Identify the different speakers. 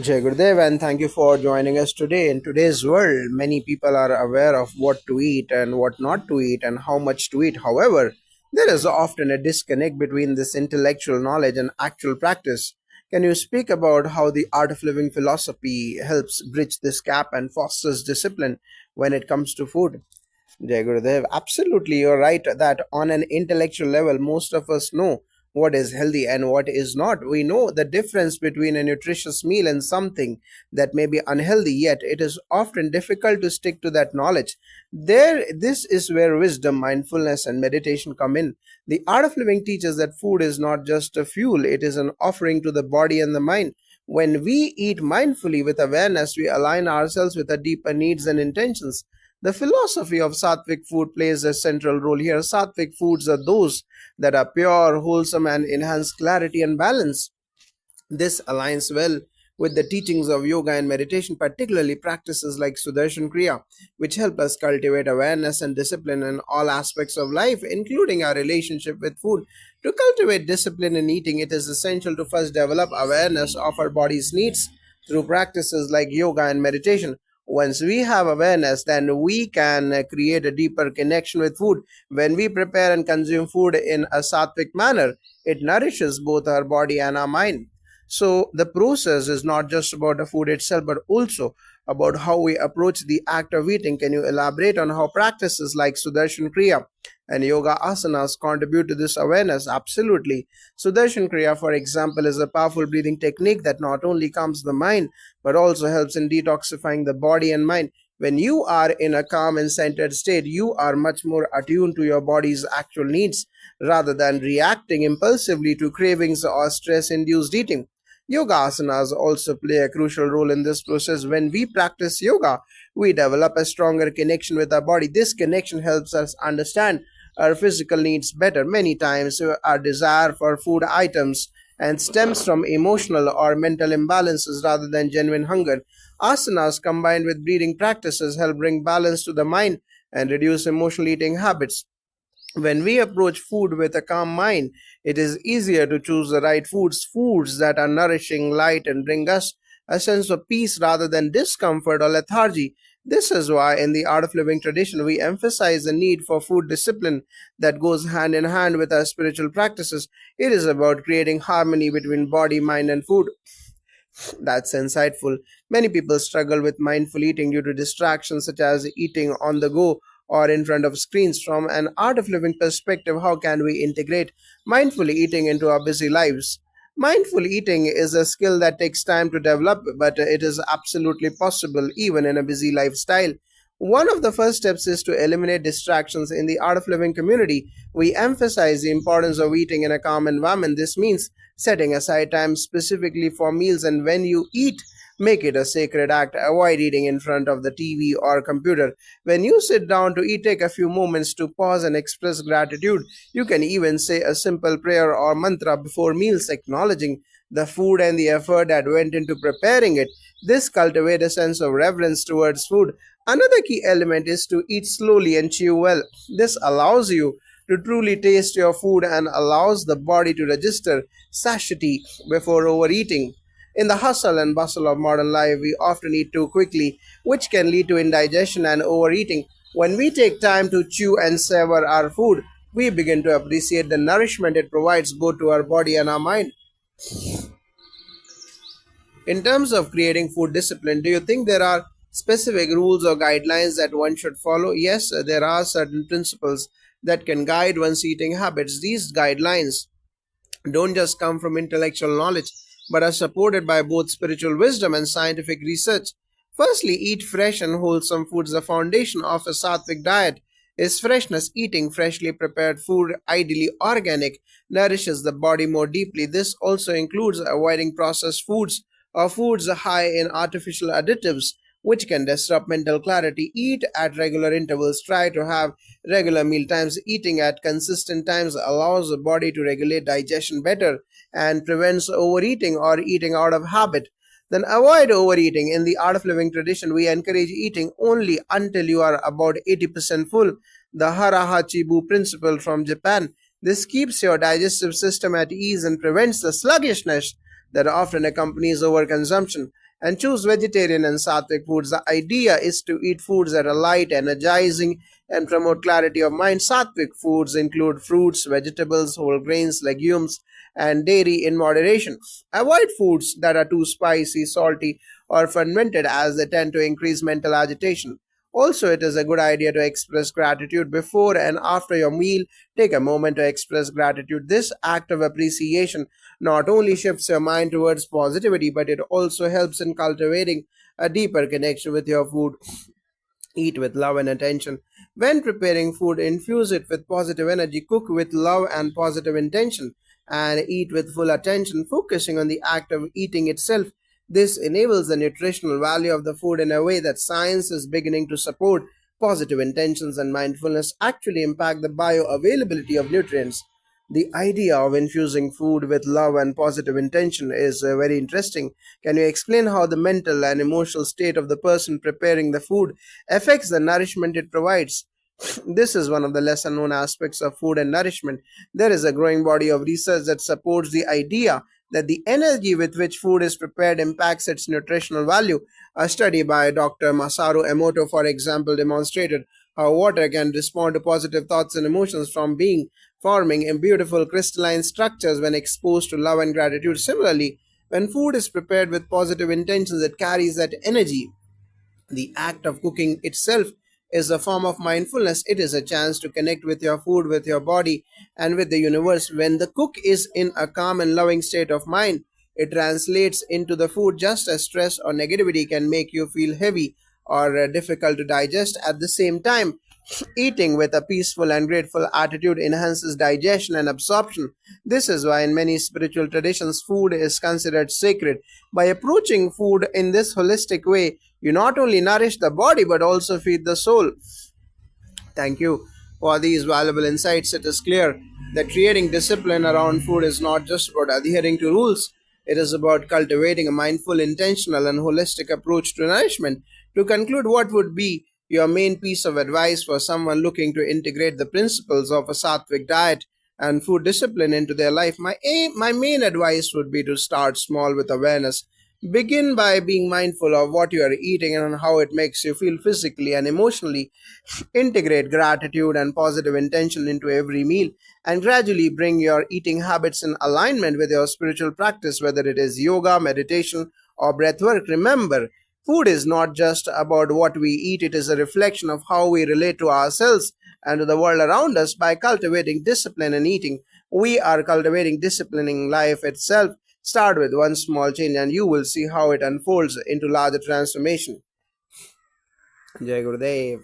Speaker 1: Jai Gurudev, and thank you for joining us today. In today's world, many people are aware of what to eat and what not to eat and how much to eat. However, there is often a disconnect between this intellectual knowledge and actual practice. Can you speak about how the art of living philosophy helps bridge this gap and fosters discipline when it comes to food? Jai Gurudev, absolutely, you're right that on an intellectual level, most of us know what is healthy and what is not. We know the difference between a nutritious meal and something that may be unhealthy, yet it is often difficult to stick to that knowledge. This is where wisdom, mindfulness, and meditation come in. The art of living teaches that food is not just a fuel, it is an offering to the body and the mind. When we eat mindfully with awareness, we align ourselves with our deeper needs and intentions. The philosophy of sattvic food plays a central role here. Sattvic foods are those that are pure, wholesome, and enhance clarity and balance. This aligns well with the teachings of yoga and meditation, particularly practices like Sudarshan Kriya, which help us cultivate awareness and discipline in all aspects of life, including our relationship with food. To cultivate discipline in eating, it is essential to first develop awareness of our body's needs through practices like yoga and meditation. Once we have awareness, then we can create a deeper connection with food. When we prepare and consume food in a sattvic manner, it nourishes both our body and our mind. So the process is not just about the food itself, but also about how we approach the act of eating. Can you elaborate on how practices like Sudarshan Kriya and Yoga Asanas contribute to this awareness? Absolutely. Sudarshan Kriya, for example, is a powerful breathing technique that not only calms the mind, but also helps in detoxifying the body and mind. When you are in a calm and centered state, you are much more attuned to your body's actual needs rather than reacting impulsively to cravings or stress induced eating. Yoga asanas also play a crucial role in this process. When we practice yoga, we develop a stronger connection with our body. This connection helps us understand our physical needs better. Many times, our desire for food items and stems from emotional or mental imbalances rather than genuine hunger. Asanas combined with breathing practices help bring balance to the mind and reduce emotional eating habits. When we approach food with a calm mind, it is easier to choose the right foods that are nourishing, light, and bring us a sense of peace rather than discomfort or lethargy. This is why, in the Art of Living tradition, we emphasize the need for food discipline that goes hand in hand with our spiritual practices. It is about creating harmony between body, mind, and food. That's insightful. Many people struggle with mindful eating due to distractions such as eating on the go or in front of screens. From an art of living perspective, how can we integrate mindful eating into our busy lives? Mindful eating is a skill that takes time to develop, but it is absolutely possible even in a busy lifestyle. One of the first steps is to eliminate distractions in the art of living community. We emphasize the importance of eating in a calm environment. This means setting aside time specifically for meals, and when you eat, make it a sacred act. Avoid eating in front of the TV or computer. When you sit down to eat, take a few moments to pause and express gratitude. You can even say a simple prayer or mantra before meals, acknowledging the food and the effort that went into preparing it. This cultivates a sense of reverence towards food. Another key element is to eat slowly and chew well. This allows you to truly taste your food and allows the body to register satiety before overeating. In the hustle and bustle of modern life, we often eat too quickly, which can lead to indigestion and overeating. When we take time to chew and savor our food, we begin to appreciate the nourishment it provides both to our body and our mind. In terms of creating food discipline, do you think there are specific rules or guidelines that one should follow? Yes, there are certain principles that can guide one's eating habits. These guidelines don't just come from intellectual knowledge, but are supported by both spiritual wisdom and scientific research. Firstly, eat fresh and wholesome foods. The foundation of a sattvic diet is freshness. Eating freshly prepared food, ideally organic, nourishes the body more deeply. This also includes avoiding processed foods or foods high in artificial additives, which can disrupt mental clarity. Eat at regular intervals. Try to have regular meal times. Eating at consistent times allows the body to regulate digestion better and prevents overeating or eating out of habit. Then avoid overeating. In the art of living tradition, we encourage eating only until you are about 80% full. The Harahachibu principle from Japan. This keeps your digestive system at ease and prevents the sluggishness that often accompanies overconsumption. and choose vegetarian and sattvic foods. The idea is to eat foods that are light, energizing, and promote clarity of mind. Sattvic foods include fruits, vegetables, whole grains, legumes, and dairy in moderation. Avoid foods that are too spicy, salty, or fermented as they tend to increase mental agitation. Also, it is a good idea to express gratitude before and after your meal. Take a moment to express gratitude. This act of appreciation not only shifts your mind towards positivity, but it also helps in cultivating a deeper connection with your food. Eat with love and attention. When preparing food, infuse it with positive energy. Cook with love and positive intention, and eat with full attention, focusing on the act of eating itself. This enables the nutritional value of the food in a way that science is beginning to support. Positive intentions and mindfulness actually impact the bioavailability of nutrients. The idea of infusing food with love and positive intention is very interesting. Can you explain how the mental and emotional state of the person preparing the food affects the nourishment it provides? This is one of the lesser known aspects of food and nourishment. There is a growing body of research that supports the idea that the energy with which food is prepared impacts its nutritional value. A study by Dr. Masaru Emoto, for example, demonstrated how water can respond to positive thoughts and emotions from being forming in beautiful crystalline structures when exposed to love and gratitude. Similarly, when food is prepared with positive intentions, it carries that energy. The act of cooking itself is a form of mindfulness. It is a chance to connect with your food, with your body, and with the universe. When the cook is in a calm and loving state of mind, it translates into the food just as stress or negativity can make you feel heavy or difficult to digest. At the same time, eating with a peaceful and grateful attitude enhances digestion and absorption. This is why, in many spiritual traditions, food is considered sacred. By approaching food in this holistic way, you not only nourish the body but also feed the soul. Thank you for these valuable insights. It is clear that creating discipline around food is not just about adhering to rules, it is about cultivating a mindful, intentional, and holistic approach to nourishment. To conclude, what would be your main piece of advice for someone looking to integrate the principles of a sattvic diet and food discipline into their life? My main advice would be to start small with awareness. Begin by being mindful of what you are eating and how it makes you feel physically and emotionally. Integrate gratitude and positive intention into every meal, and gradually bring your eating habits in alignment with your spiritual practice, whether it is yoga, meditation, or breath work. Remember, food is not just about what we eat, it is a reflection of how we relate to ourselves and to the world around us. By cultivating discipline in eating, we are cultivating disciplining life itself. Start with one small change, and you will see how it unfolds into larger transformation. Jai Gurudev.